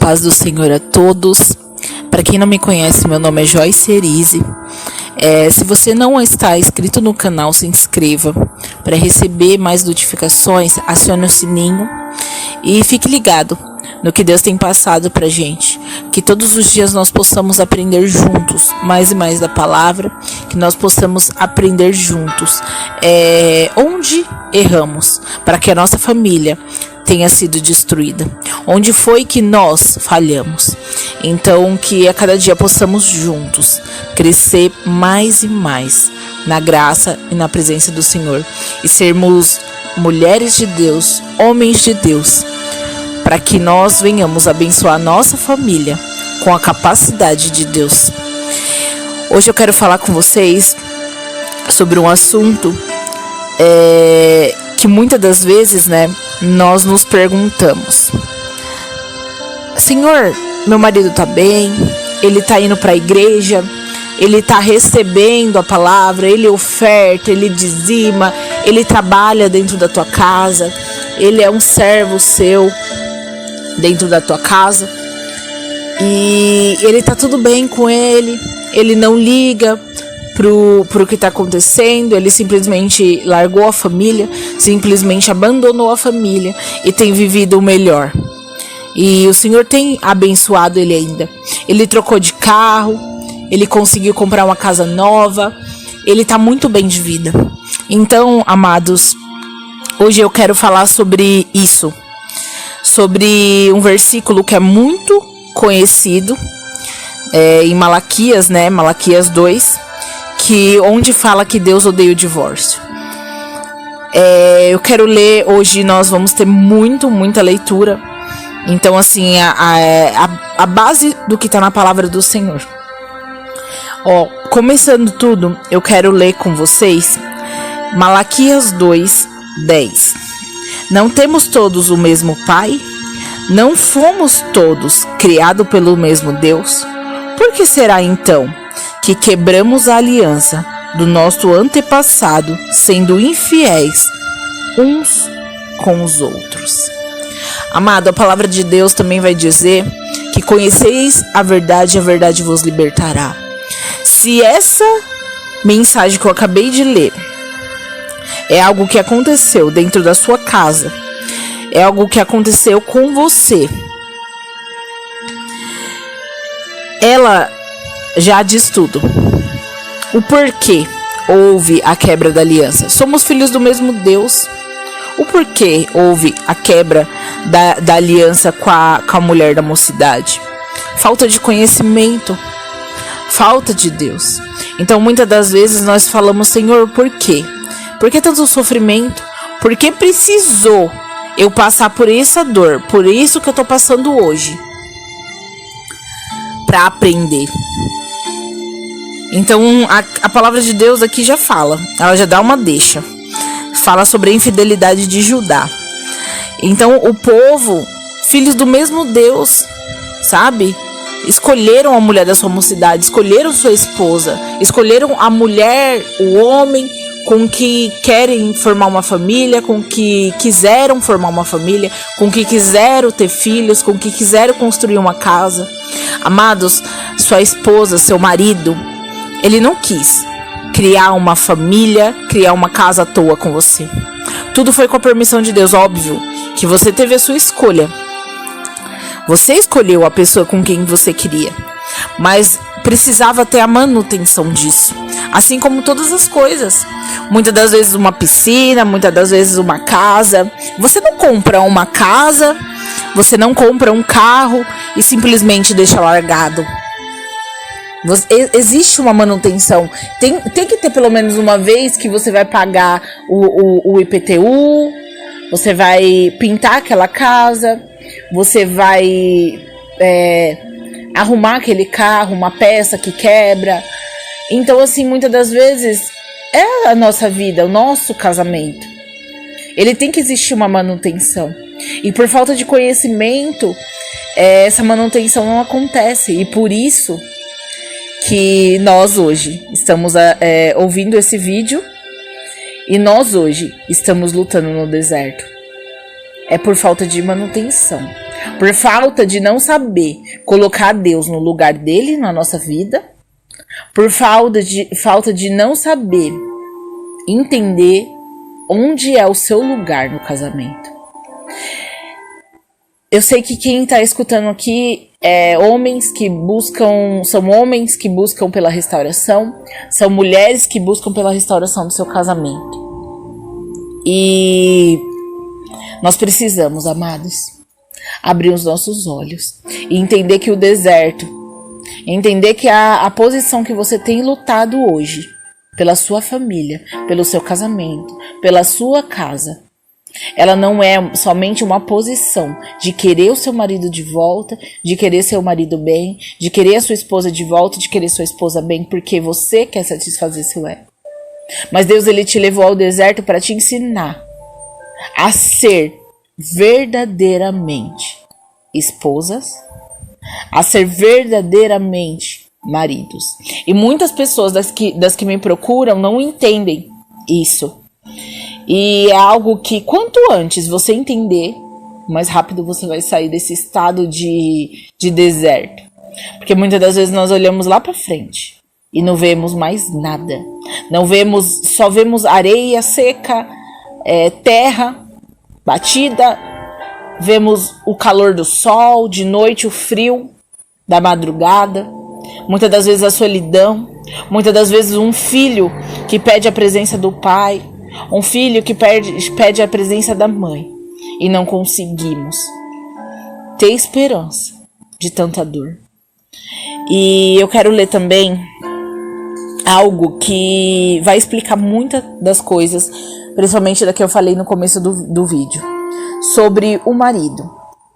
paz do Senhor a todos. Para quem não me conhece, meu nome é Joyce Erise. Se você não está inscrito no canal, se inscreva para receber mais notificações, acione o sininho e fique ligado no que Deus tem passado pra gente. Que todos os dias nós possamos aprender juntos mais e mais da palavra, que nós possamos aprender juntos onde erramos, para que a nossa família tenha sido destruída, onde foi que nós falhamos. Então, que a cada dia possamos juntos crescer mais e mais na graça e na presença do Senhor e sermos mulheres de Deus, homens de Deus, para que nós venhamos abençoar a nossa família com a capacidade de Deus. Hoje eu quero falar com vocês sobre um assunto que muitas das vezes, nós nos perguntamos: Senhor, meu marido tá bem, ele tá indo para a igreja, ele tá recebendo a palavra, ele oferta, ele dizima, ele trabalha dentro da tua casa, ele é um servo seu dentro da tua casa e ele tá tudo bem com ele não liga pro que tá acontecendo, ele simplesmente largou a família, simplesmente abandonou a família e tem vivido o melhor. E o Senhor tem abençoado ele ainda. Ele trocou de carro, ele conseguiu comprar uma casa nova, ele tá muito bem de vida. Então, amados, hoje eu quero falar sobre isso, sobre um versículo que é muito conhecido, em Malaquias, Malaquias 2, onde fala que Deus odeia o divórcio. Eu quero ler, hoje nós vamos ter muita leitura. Então, assim, a base do que está na palavra do Senhor. Começando tudo, eu quero ler com vocês Malaquias 2, 10. Não temos todos o mesmo Pai? Não fomos todos criados pelo mesmo Deus? Por que será então que quebramos a aliança do nosso antepassado, sendo infiéis uns com os outros? Amado, a palavra de Deus também vai dizer que conheceis a verdade vos libertará. Se essa mensagem que eu acabei de ler é algo que aconteceu dentro da sua casa, é algo que aconteceu com você, ela já diz tudo. O porquê houve a quebra da aliança. Somos filhos do mesmo Deus. O porquê houve a quebra da aliança com a mulher da mocidade? Falta de conhecimento, falta de Deus. Então, muitas das vezes nós falamos: Senhor, por quê? Por que tanto sofrimento? Por que precisou eu passar por essa dor? Por isso que eu estou passando hoje, para aprender. Então, a palavra de Deus aqui já fala, ela já dá uma deixa. Fala sobre a infidelidade de Judá. Então, o povo, filhos do mesmo Deus, sabe? Escolheram a mulher da sua mocidade, escolheram sua esposa, escolheram a mulher, o homem com que querem formar uma família, com que quiseram formar uma família, com que quiseram ter filhos, com que quiseram construir uma casa. Amados, sua esposa, seu marido, ele não quis criar uma família, criar uma casa à toa com você. Tudo foi com a permissão de Deus. Óbvio que você teve a sua escolha. Você escolheu a pessoa com quem você queria, mas precisava ter a manutenção disso. Assim como todas as coisas. Muitas das vezes uma piscina, muitas das vezes uma casa. Você não compra uma casa, você não compra um carro e simplesmente deixa largado. Existe uma manutenção. Tem que ter pelo menos uma vez que você vai pagar o IPTU, você vai pintar aquela casa, você vai arrumar aquele carro, uma peça que quebra. Então, assim, muitas das vezes é a nossa vida, o nosso casamento. Ele tem que existir uma manutenção. E por falta de conhecimento, essa manutenção não acontece. E por isso que nós hoje estamos ouvindo esse vídeo e nós hoje estamos lutando no deserto. É por falta de manutenção. por falta de não saber colocar Deus no lugar dele na nossa vida, por falta de não saber entender onde é o seu lugar no casamento. Eu sei que quem está escutando aqui são homens que buscam pela restauração, são mulheres que buscam pela restauração do seu casamento. E nós precisamos, amados, abrir os nossos olhos e entender que o deserto, entender que a posição que você tem lutado hoje, pela sua família, pelo seu casamento, pela sua casa, ela não é somente uma posição de querer o seu marido de volta, de querer seu marido bem, de querer a sua esposa de volta, de querer sua esposa bem, porque você quer satisfazer seu ego. Mas Deus, ele te levou ao deserto para te ensinar a ser verdadeiramente esposas, a ser verdadeiramente maridos. E muitas pessoas das que me procuram não entendem isso. E é algo que quanto antes você entender, mais rápido você vai sair desse estado de deserto. Porque muitas das vezes nós olhamos lá para frente e não vemos mais nada. Só vemos areia seca, terra batida, vemos o calor do sol, de noite o frio da madrugada, muitas das vezes a solidão, muitas das vezes um filho que pede a presença do pai, um filho que pede a presença da mãe, e não conseguimos ter esperança de tanta dor. E eu quero ler também algo que vai explicar muitas das coisas, principalmente da que eu falei no começo do vídeo, sobre o marido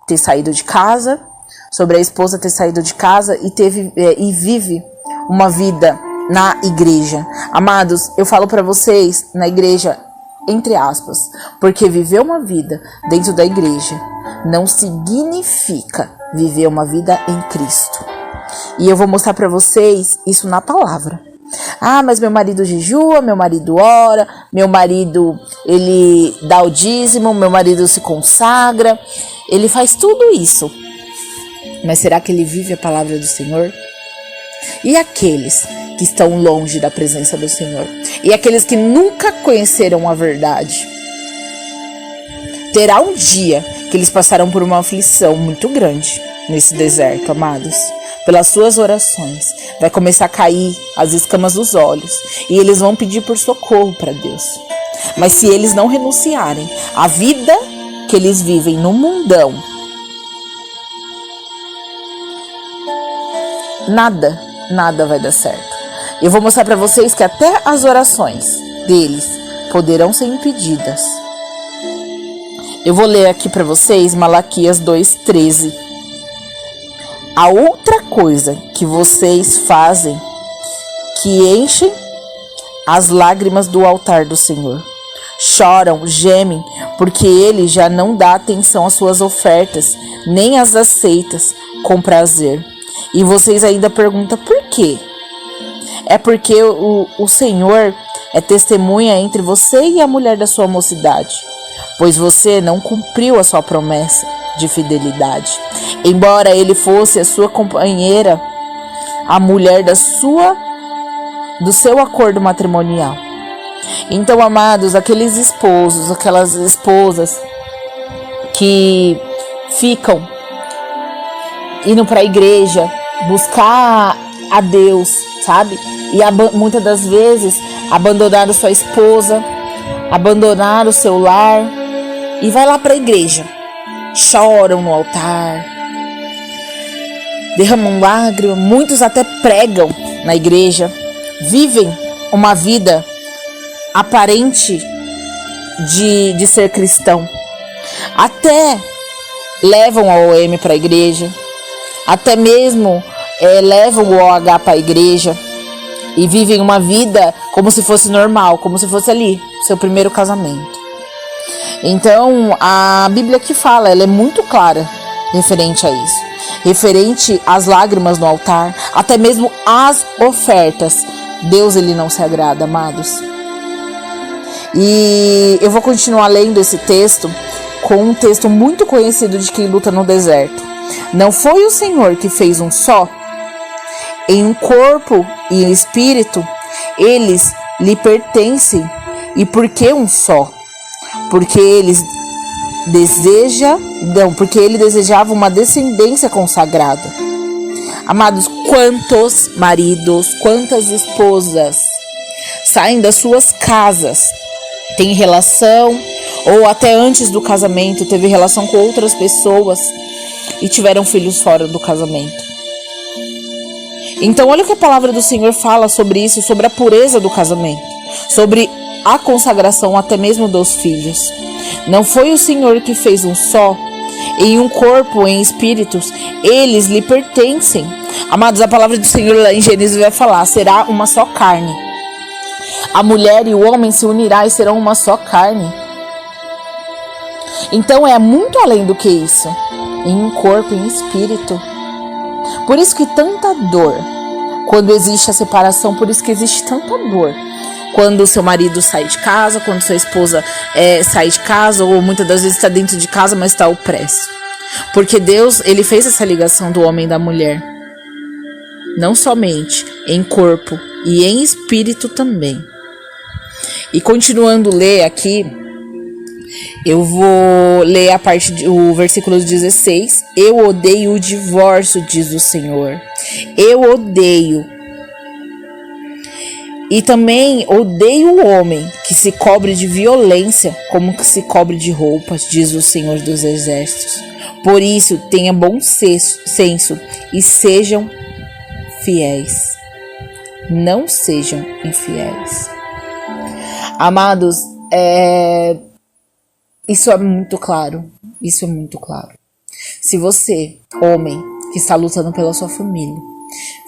ter saído de casa, sobre a esposa ter saído de casa e vive uma vida na igreja. Amados, eu falo para vocês, na igreja, entre aspas, porque viver uma vida dentro da igreja não significa viver uma vida em Cristo. E eu vou mostrar para vocês isso na palavra. Ah, mas meu marido jejua, meu marido ora, meu marido, ele dá o dízimo, meu marido se consagra, ele faz tudo isso. Mas será que ele vive a palavra do Senhor? E aqueles que estão longe da presença do Senhor? E aqueles que nunca conheceram a verdade? Terá um dia que eles passarão por uma aflição muito grande nesse deserto, amados. Pelas suas orações, vai começar a cair as escamas dos olhos e eles vão pedir por socorro para Deus. Mas se eles não renunciarem à vida que eles vivem no mundão, nada vai dar certo. Eu vou mostrar para vocês que até as orações deles poderão ser impedidas. Eu vou ler aqui para vocês Malaquias 2:13. A outra coisa que vocês fazem que enchem as lágrimas do altar do Senhor. Choram, gemem, porque ele já não dá atenção às suas ofertas, nem as aceitas com prazer. E vocês ainda perguntam por quê? É porque o Senhor é testemunha entre você e a mulher da sua mocidade, pois você não cumpriu a sua promessa de fidelidade. Embora ele fosse a sua companheira, a mulher do seu acordo matrimonial. Então, amados, aqueles esposos, aquelas esposas que ficam indo para a igreja, buscar a Deus, sabe? E muitas das vezes abandonaram sua esposa, abandonaram o seu lar e vai lá para a igreja. Choram no altar, derramam lágrimas, muitos até pregam na igreja, vivem uma vida aparente de ser cristão, até levam a OM para a igreja, até mesmo levam o OH para a igreja e vivem uma vida como se fosse normal, como se fosse ali, seu primeiro casamento. Então, a Bíblia que fala, ela é muito clara referente a isso. Referente às lágrimas no altar, até mesmo às ofertas. Deus, ele não se agrada, amados. E eu vou continuar lendo esse texto com um texto muito conhecido de quem luta no deserto. Não foi o Senhor que fez um só? Em um corpo e em espírito, eles lhe pertencem. E por que um só? Porque ele desejava uma descendência consagrada. Amados, quantos maridos, quantas esposas saem das suas casas, têm relação, ou até antes do casamento, teve relação com outras pessoas e tiveram filhos fora do casamento. Então olha o que a palavra do Senhor fala sobre isso, sobre a pureza do casamento, sobre a consagração até mesmo dos filhos. Não foi o Senhor que fez um só? Em um corpo, em espíritos, eles lhe pertencem. Amados, a palavra do Senhor lá em Gênesis vai falar, será uma só carne. A mulher e o homem se unirão e serão uma só carne. Então é muito além do que isso. Em um corpo, em espírito. Por isso que tanta dor, quando existe a separação, por isso que existe tanta dor. Quando o seu marido sai de casa, quando sua esposa sai de casa, ou muitas das vezes está dentro de casa, mas está opresso. Porque Deus, ele fez essa ligação do homem e da mulher. Não somente em corpo e em espírito também. E continuando a ler aqui, eu vou ler a parte do versículo 16. Eu odeio o divórcio, diz o Senhor. Eu odeio. E também odeio o homem que se cobre de violência, como que se cobre de roupas, diz o Senhor dos Exércitos. Por isso, tenha bom senso e sejam fiéis. Não sejam infiéis. Amados, isso é muito claro. Isso é muito claro. Se você, homem, que está lutando pela sua família,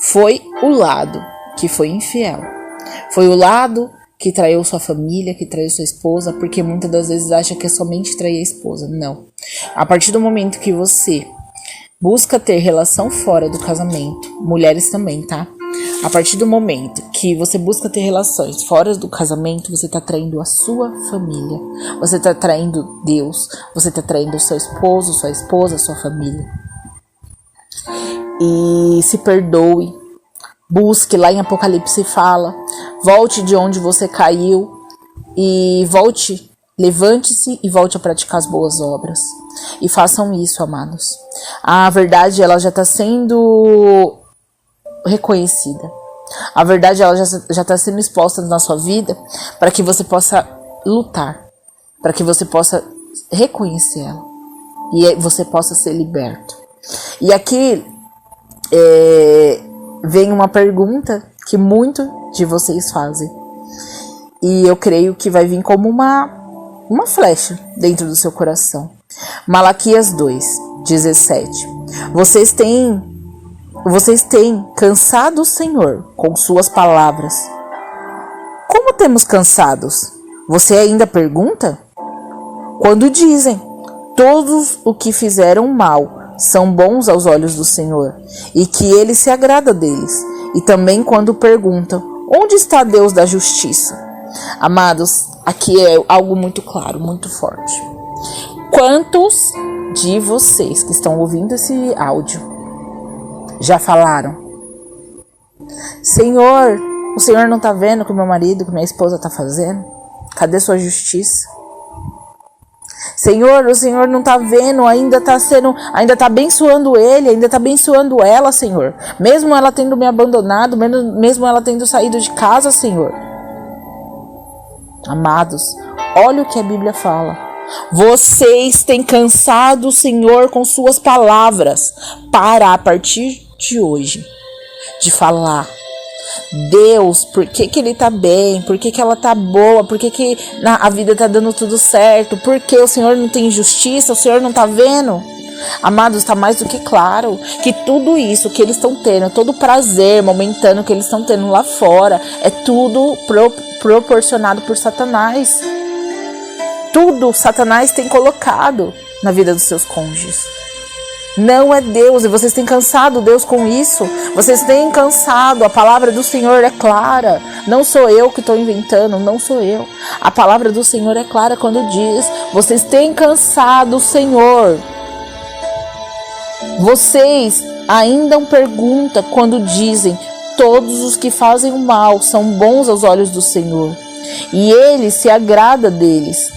foi o lado que foi infiel, foi o lado que traiu sua família, que traiu sua esposa, porque muitas das vezes acha que é somente trair a esposa. Não. A partir do momento que você busca ter relação fora do casamento, mulheres também, tá? A partir do momento que você busca ter relações fora do casamento, você está traindo a sua família. Você está traindo Deus. Você está traindo o seu esposo, sua esposa, sua família. E se perdoe. Busque, lá em Apocalipse fala, volte de onde você caiu e volte, levante-se e volte a praticar as boas obras. E façam isso, amados. A verdade, ela já está sendo reconhecida. A verdade, ela já está sendo exposta na sua vida para que você possa lutar, para que você possa reconhecer ela e você possa ser liberto. E aqui vem uma pergunta que muitos de vocês fazem. E eu creio que vai vir como uma flecha dentro do seu coração. Malaquias 2:17. Vocês têm cansado o Senhor com suas palavras. Como temos cansados? Você ainda pergunta? Quando dizem, todos o que fizeram mal são bons aos olhos do Senhor, e que Ele se agrada deles. E também quando perguntam, onde está Deus da justiça? Amados, aqui é algo muito claro, muito forte. Quantos de vocês que estão ouvindo esse áudio já falaram, Senhor, o Senhor não está vendo o que meu marido, o que minha esposa está fazendo? Cadê sua justiça? Senhor, o Senhor não está vendo, ainda está abençoando ele, ainda está abençoando ela, Senhor. Mesmo ela tendo me abandonado, mesmo ela tendo saído de casa, Senhor. Amados, olha o que a Bíblia fala. Vocês têm cansado o Senhor com suas palavras. Para, a partir de hoje, de falar, Deus, por que ele tá bem? Por que ela tá boa? Por que a vida tá dando tudo certo? Por que o Senhor não tem justiça? O Senhor não tá vendo? Amados, está mais do que claro que tudo isso que eles estão tendo, todo o prazer momentâneo que eles estão tendo lá fora, é tudo proporcionado por Satanás. Tudo Satanás tem colocado na vida dos seus cônjuges. Não é Deus, e vocês têm cansado Deus com isso. Vocês têm cansado, a palavra do Senhor é clara. Não sou eu que estou inventando, não sou eu. A palavra do Senhor é clara quando diz: vocês têm cansado o Senhor. Vocês ainda perguntam quando dizem: todos os que fazem o mal são bons aos olhos do Senhor, e Ele se agrada deles.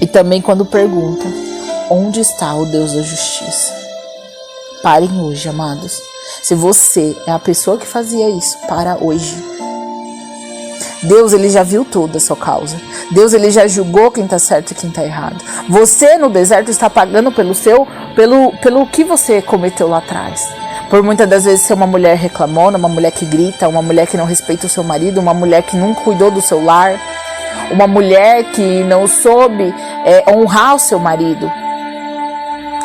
E também quando perguntam: onde está o Deus da justiça? Parem hoje, amados. Se você é a pessoa que fazia isso, para hoje. Deus, Ele já viu toda a sua causa. Deus, Ele já julgou quem está certo e quem está errado. Você no deserto está pagando pelo que você cometeu lá atrás. Por muitas das vezes ser uma mulher reclamona, uma mulher que grita, uma mulher que não respeita o seu marido, uma mulher que não cuidou do seu lar, uma mulher que não soube honrar o seu marido.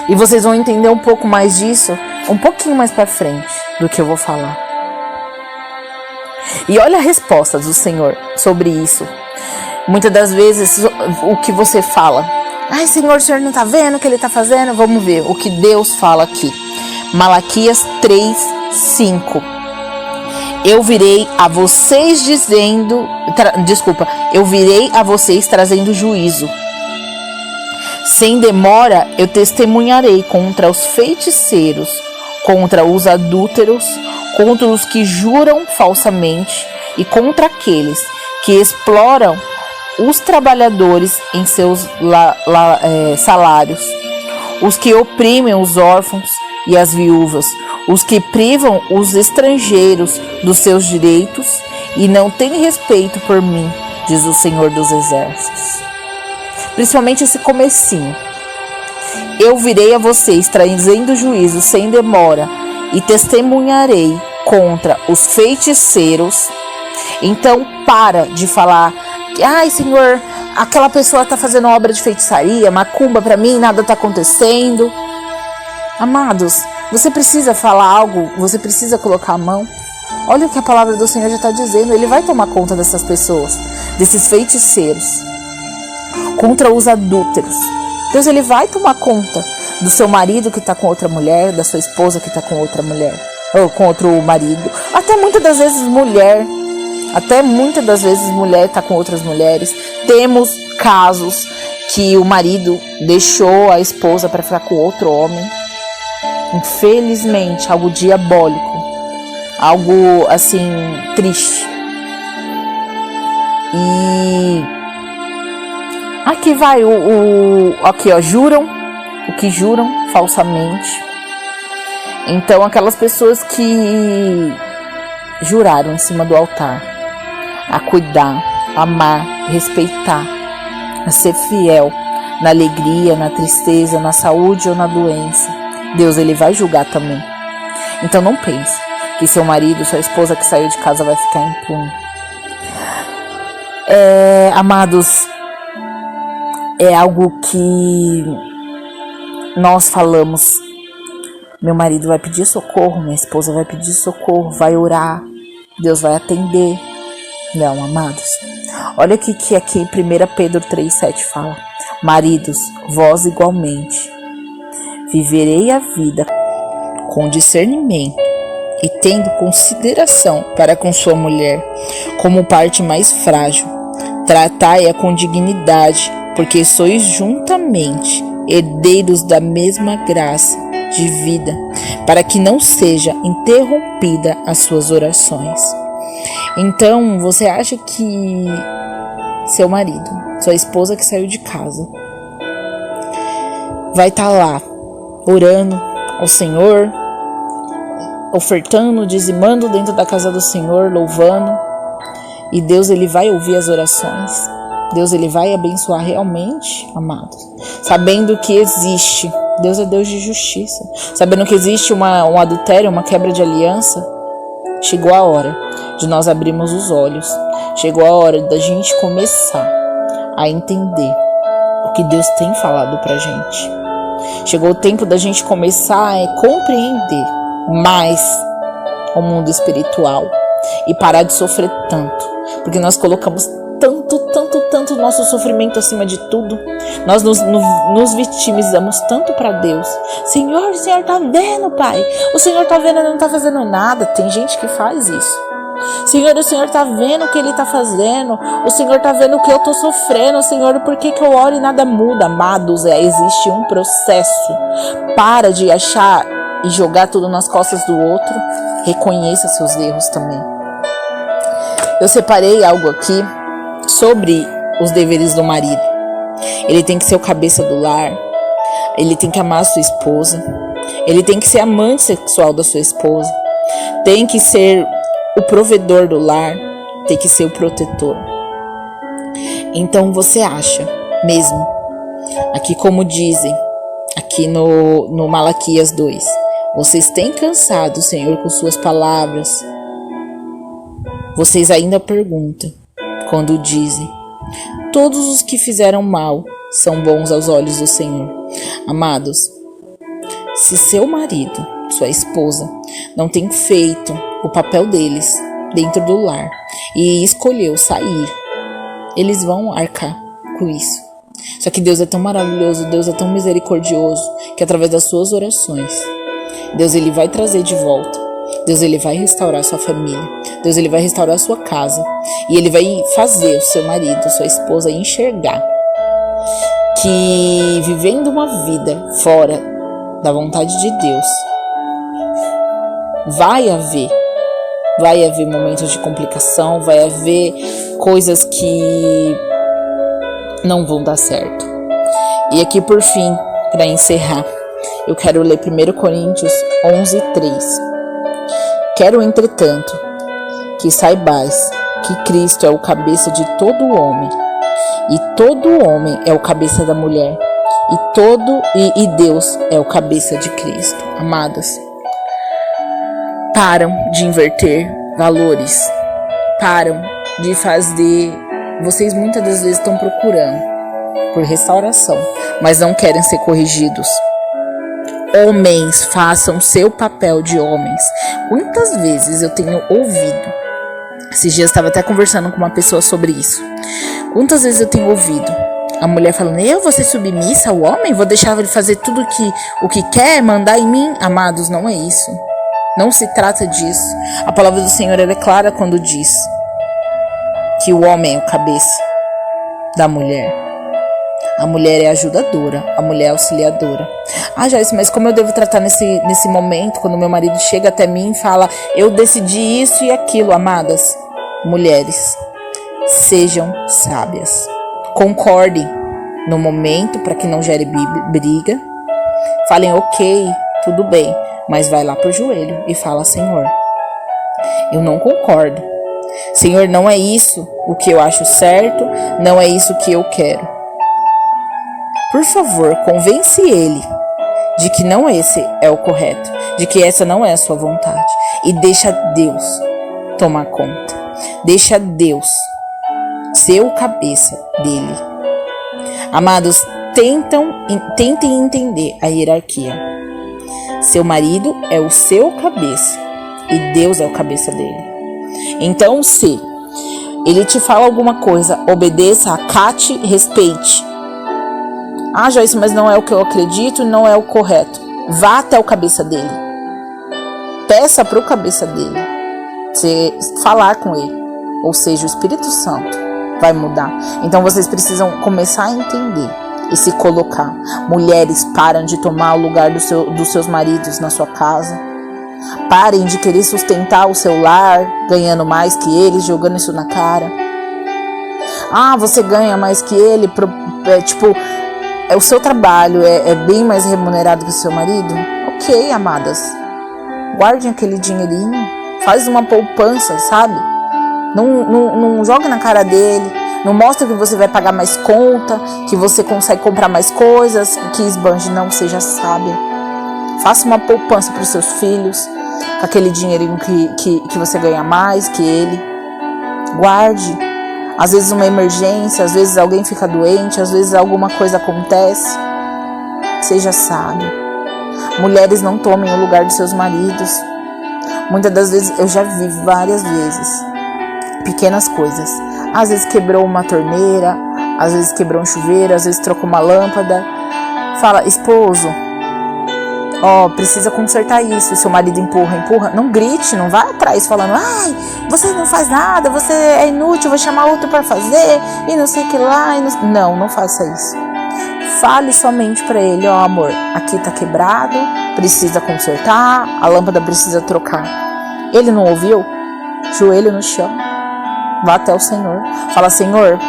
E vocês vão entender um pouco mais disso, um pouquinho mais para frente do que eu vou falar. E olha a resposta do Senhor sobre isso. Muitas das vezes o que você fala: ai, Senhor, o Senhor não está vendo o que Ele está fazendo? Vamos ver o que Deus fala aqui. Malaquias 3:5. Eu virei a vocês eu virei a vocês trazendo juízo. Sem demora eu testemunharei contra os feiticeiros, contra os adúlteros, contra os que juram falsamente e contra aqueles que exploram os trabalhadores em seus salários, os que oprimem os órfãos e as viúvas, os que privam os estrangeiros dos seus direitos e não têm respeito por mim, diz o Senhor dos Exércitos. Principalmente esse comecinho. Eu virei a vocês trazendo juízo sem demora e testemunharei contra os feiticeiros. Então para de falar que, ai, Senhor, aquela pessoa está fazendo obra de feitiçaria, macumba para mim, nada está acontecendo. Amados, você precisa falar algo, você precisa colocar a mão. Olha o que a palavra do Senhor já está dizendo. Ele vai tomar conta dessas pessoas, desses feiticeiros, contra os adúlteros. Deus, Ele vai tomar conta do seu marido que está com outra mulher, da sua esposa que está com outra mulher, ou com outro marido. Até muitas das vezes mulher está com outras mulheres. Temos casos que o marido deixou a esposa para ficar com outro homem. Infelizmente, algo diabólico, algo assim triste. E aqui vai aqui, ó, juram falsamente. Então, aquelas pessoas que juraram em cima do altar a cuidar, amar, respeitar, a ser fiel na alegria, na tristeza, na saúde ou na doença, Deus, Ele vai julgar também. Então não pense que seu marido, sua esposa que saiu de casa vai ficar impune. Amados, é algo que nós falamos: meu marido vai pedir socorro, minha esposa vai pedir socorro, vai orar, Deus vai atender. Não, amados. Olha aqui que aqui 1 Pedro 3,7 fala: maridos, vós igualmente viverei a vida com discernimento e tendo consideração para com sua mulher como parte mais frágil. Tratai-a com dignidade, porque sois juntamente herdeiros da mesma graça de vida, para que não seja interrompida as suas orações. Então, você acha que seu marido, sua esposa que saiu de casa, vai estar lá orando ao Senhor, ofertando, dizimando dentro da casa do Senhor, louvando, e Deus, Ele vai ouvir as orações? Deus, Ele vai abençoar realmente, amados? Sabendo que existe, Deus é Deus de justiça, sabendo que existe um adultério, uma quebra de aliança, chegou a hora de nós abrirmos os olhos, chegou a hora da gente começar a entender o que Deus tem falado pra gente. Chegou o tempo da gente começar a compreender mais o mundo espiritual e parar de sofrer tanto, porque nós colocamos tanto o nosso sofrimento acima de tudo. Nós nos vitimizamos tanto para Deus. Senhor, o Senhor tá vendo, Pai. O Senhor tá vendo, ele não tá fazendo nada. Tem gente que faz isso. Senhor, o Senhor tá vendo o que ele tá fazendo. O Senhor tá vendo o que eu tô sofrendo. Senhor, por que eu oro e nada muda? Amados, existe um processo. Para de achar e jogar tudo nas costas do outro. Reconheça seus erros também. Eu separei algo aqui sobre os deveres do marido. Ele tem que ser o cabeça do lar. Ele tem que amar a sua esposa. Ele tem que ser amante sexual da sua esposa. Tem que ser o provedor do lar. Tem que ser o protetor. Então você acha mesmo, aqui como dizem, aqui no Malaquias 2, vocês têm cansado o Senhor com suas palavras? Vocês ainda perguntam quando dizem: todos os que fizeram mal são bons aos olhos do Senhor. Amados, se seu marido, sua esposa, não tem feito o papel deles dentro do lar e escolheu sair, eles vão arcar com isso. Só que Deus é tão maravilhoso, Deus é tão misericordioso, que através das suas orações, Deus ele vai trazer de volta. Deus ele vai restaurar sua família. Deus ele vai restaurar sua casa. E ele vai fazer o seu marido, sua esposa enxergar que vivendo uma vida fora da vontade de Deus, vai haver momentos de complicação, vai haver coisas que não vão dar certo. E aqui por fim, para encerrar, eu quero ler 1 Coríntios 11:3. Quero, entretanto, que saibais que Cristo é o cabeça de todo homem, e todo homem é o cabeça da mulher, e Deus é o cabeça de Cristo. Amadas, param de inverter valores, param de fazer. Vocês muitas das vezes estão procurando por restauração, mas não querem ser corrigidos. Homens, façam seu papel de homens. Quantas vezes eu tenho ouvido, esses dias eu estava até conversando com uma pessoa sobre isso, quantas vezes eu tenho ouvido a mulher falando: eu vou ser submissa ao homem? Vou deixar ele fazer tudo o que quer, mandar em mim? Amados, não é isso. Não se trata disso. A palavra do Senhor é clara quando diz que o homem é o cabeça da mulher. A mulher é ajudadora, a mulher é auxiliadora. Ah, Joyce, mas como eu devo tratar nesse momento, quando meu marido chega até mim e fala: eu decidi isso e aquilo? Amadas, mulheres, sejam sábias. Concordem no momento para que não gere briga. Falem: ok, tudo bem, mas vai lá pro joelho e fala: Senhor, eu não concordo. Senhor, não é isso o que eu acho certo, não é isso que eu quero. Por favor, convence ele de que não esse é o correto, de que essa não é a sua vontade. E deixa Deus tomar conta. Deixa Deus ser o cabeça dele. Amados, tentem entender a hierarquia. Seu marido é o seu cabeça e Deus é o cabeça dele. Então, se ele te fala alguma coisa, obedeça, acate, respeite. Ah, Joyce, mas não é o que eu acredito, não é o correto. Vá até o cabeça dele. Peça para o cabeça dele. Você falar com ele. Ou seja, o Espírito Santo vai mudar. Então vocês precisam começar a entender e se colocar. Mulheres, param de tomar o lugar dos seus maridos na sua casa. Parem de querer sustentar o seu lar, ganhando mais que eles, jogando isso na cara. Ah, você ganha mais que ele, o seu trabalho é bem mais remunerado que o seu marido? Ok, amadas. Guardem aquele dinheirinho. Faz uma poupança, sabe? Não joga na cara dele. Não mostra que você vai pagar mais conta, que você consegue comprar mais coisas, que esbanje. Não, seja sábia. Faça uma poupança para os seus filhos, com aquele dinheirinho que você ganha mais que ele. Guarde. Às vezes uma emergência, às vezes alguém fica doente, às vezes alguma coisa acontece. Seja sábio. Mulheres, não tomem o lugar de seus maridos. Muitas das vezes, eu já vi várias vezes, pequenas coisas. Às vezes quebrou uma torneira, às vezes quebrou um chuveiro, às vezes trocou uma lâmpada. Fala, esposo, precisa consertar isso. E seu marido empurra. Não grite, não vá atrás falando, ai, você não faz nada, você é inútil, vou chamar outro para fazer, e não sei o que lá. Não faça isso. Fale somente para ele, amor, aqui tá quebrado, precisa consertar, a lâmpada precisa trocar. Ele não ouviu? Joelho no chão. Vá até o Senhor. Fala, Senhor,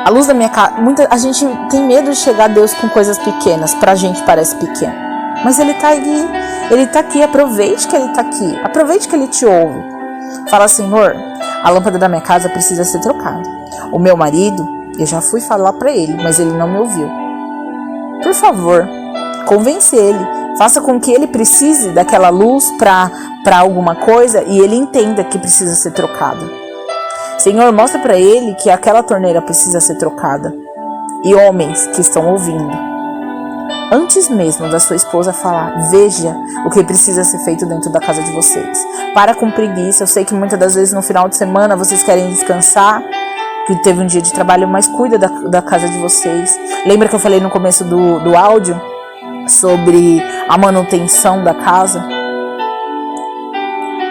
a luz da minha casa... A gente tem medo de chegar a Deus com coisas pequenas. Pra gente parece pequeno. Mas Ele tá ali. Ele tá aqui. Aproveite que Ele tá aqui. Aproveite que Ele te ouve. Fala, Senhor, a lâmpada da minha casa precisa ser trocada. O meu marido, eu já fui falar pra ele, mas ele não me ouviu. Por favor, convence ele. Faça com que ele precise daquela luz pra alguma coisa e ele entenda que precisa ser trocada. Senhor, mostra para ele que aquela torneira precisa ser trocada. E homens que estão ouvindo, antes mesmo da sua esposa falar, veja o que precisa ser feito dentro da casa de vocês. Para com preguiça. Eu sei que muitas das vezes no final de semana vocês querem descansar, que teve um dia de trabalho, mas cuida da casa de vocês. Lembra que eu falei no começo do áudio sobre a manutenção da casa?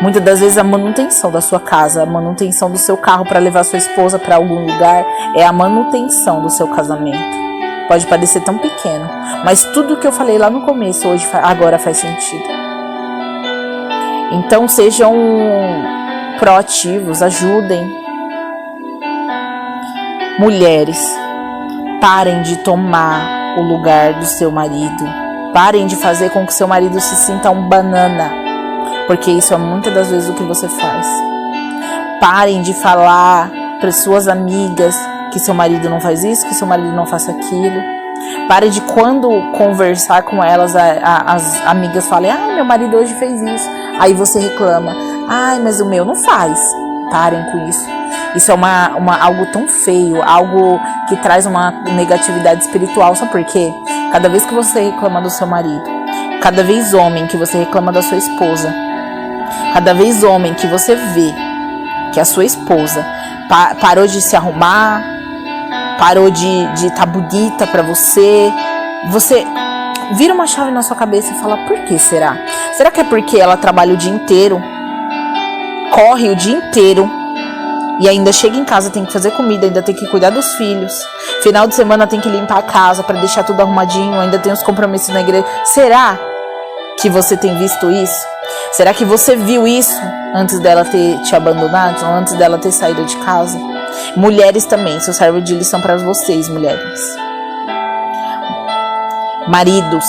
Muitas das vezes a manutenção da sua casa, a manutenção do seu carro para levar sua esposa para algum lugar, é a manutenção do seu casamento. Pode parecer tão pequeno, mas tudo que eu falei lá no começo, agora faz sentido. Então sejam proativos, ajudem. Mulheres, parem de tomar o lugar do seu marido. Parem de fazer com que seu marido se sinta um banana. Porque isso é muitas das vezes o que você faz. Parem de falar para suas amigas que seu marido não faz isso, que seu marido não faça aquilo. Parem de, quando conversar com elas, as amigas falem, meu marido hoje fez isso. Aí você reclama, mas o meu não faz. Parem com isso. Isso é algo tão feio, algo que traz uma negatividade espiritual. Sabe por quê? Cada vez que você reclama do seu marido, cada vez homem que você reclama da sua esposa, cada vez homem que você vê que a sua esposa parou de se arrumar, parou de estar bonita pra você, você vira uma chave na sua cabeça e fala, por que será? Será que é porque ela trabalha o dia inteiro, corre o dia inteiro, e ainda chega em casa, tem que fazer comida, ainda tem que cuidar dos filhos, final de semana tem que limpar a casa para deixar tudo arrumadinho, ainda tem os compromissos na igreja? Será que você tem visto isso? Será que você viu isso antes dela ter te abandonado, ou antes dela ter saído de casa? Mulheres também, isso serve de lição para vocês, mulheres. Maridos,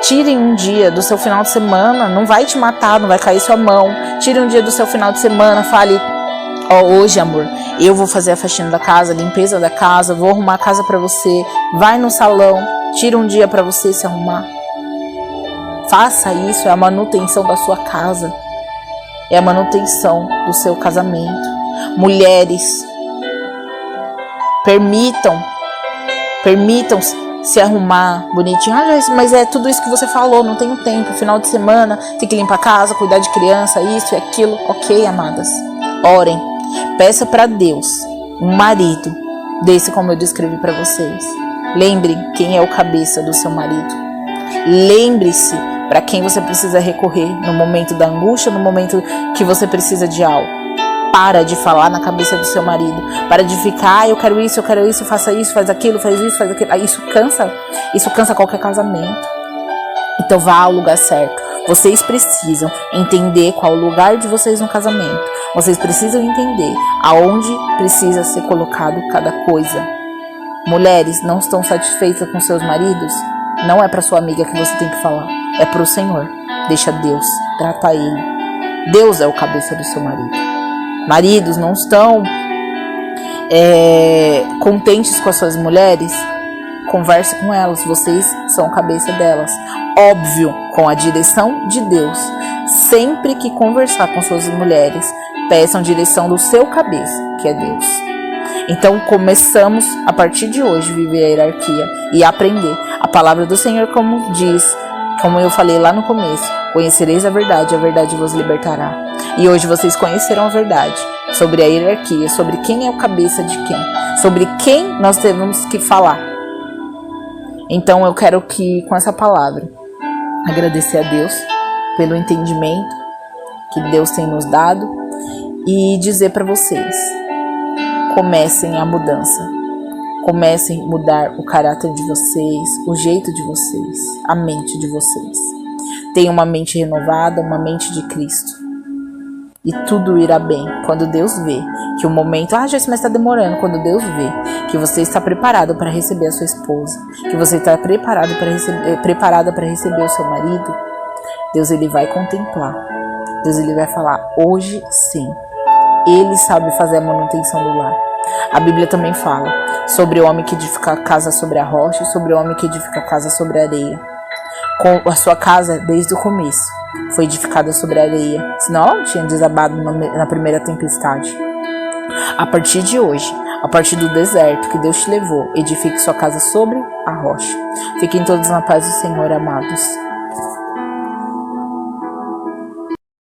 tirem um dia do seu final de semana, não vai te matar, não vai cair sua mão. Tire um dia do seu final de semana, fale, hoje, amor, eu vou fazer a faxina da casa, a limpeza da casa, vou arrumar a casa pra você. Vai no salão, tira um dia pra você se arrumar. Faça isso, é a manutenção da sua casa, é a manutenção do seu casamento. Mulheres, permitam se arrumar bonitinho. Mas é tudo isso que você falou, não tenho tempo, final de semana, tem que limpar a casa, cuidar de criança, isso e aquilo. Ok, amadas, orem, peça para Deus um marido desse como eu descrevi para vocês. Lembre quem é o cabeça do seu marido. Lembre-se para quem você precisa recorrer no momento da angústia, no momento que você precisa de algo. Para de falar na cabeça do seu marido. Para de ficar, eu quero isso, faça isso, faz aquilo, faz isso, faz aquilo. Isso cansa qualquer casamento. Então vá ao lugar certo. Vocês precisam entender qual é o lugar de vocês no casamento. Vocês precisam entender aonde precisa ser colocado cada coisa. Mulheres, não estão satisfeitas com seus maridos? Não é para sua amiga que você tem que falar. É para o Senhor. Deixa Deus, trata Ele. Deus é o cabeça do seu marido. Maridos, não estão contentes com as suas mulheres? Converse com elas, vocês são a cabeça delas. Óbvio, com a direção de Deus. Sempre que conversar com suas mulheres, peçam direção do seu cabeça, que é Deus. Então começamos a partir de hoje viver a hierarquia e aprender. A palavra do Senhor como diz, como eu falei lá no começo, conhecereis a verdade vos libertará. E hoje vocês conheceram a verdade. sobre a hierarquia, sobre quem é o cabeça de quem, sobre quem nós temos que falar. Então eu quero que, com essa palavra, agradecer a Deus pelo entendimento que Deus tem nos dado e dizer para vocês: comecem a mudança, comecem a mudar o caráter de vocês, o jeito de vocês, a mente de vocês. Tenham uma mente renovada, uma mente de Cristo. E tudo irá bem quando Deus vê que o momento... Joyce, mas está demorando. Quando Deus vê que você está preparado para receber a sua esposa, que você está preparada para receber o seu marido, Deus ele vai contemplar. Deus ele vai falar: hoje sim, Ele sabe fazer a manutenção do lar. A Bíblia também fala sobre o homem que edifica a casa sobre a rocha e sobre o homem que edifica a casa sobre a areia. Com a sua casa, desde o começo, foi edificada sobre a areia, senão ela tinha desabado na primeira tempestade. A partir de hoje, a partir do deserto que Deus te levou, edifique sua casa sobre a rocha. Fiquem todos na paz do Senhor, amados.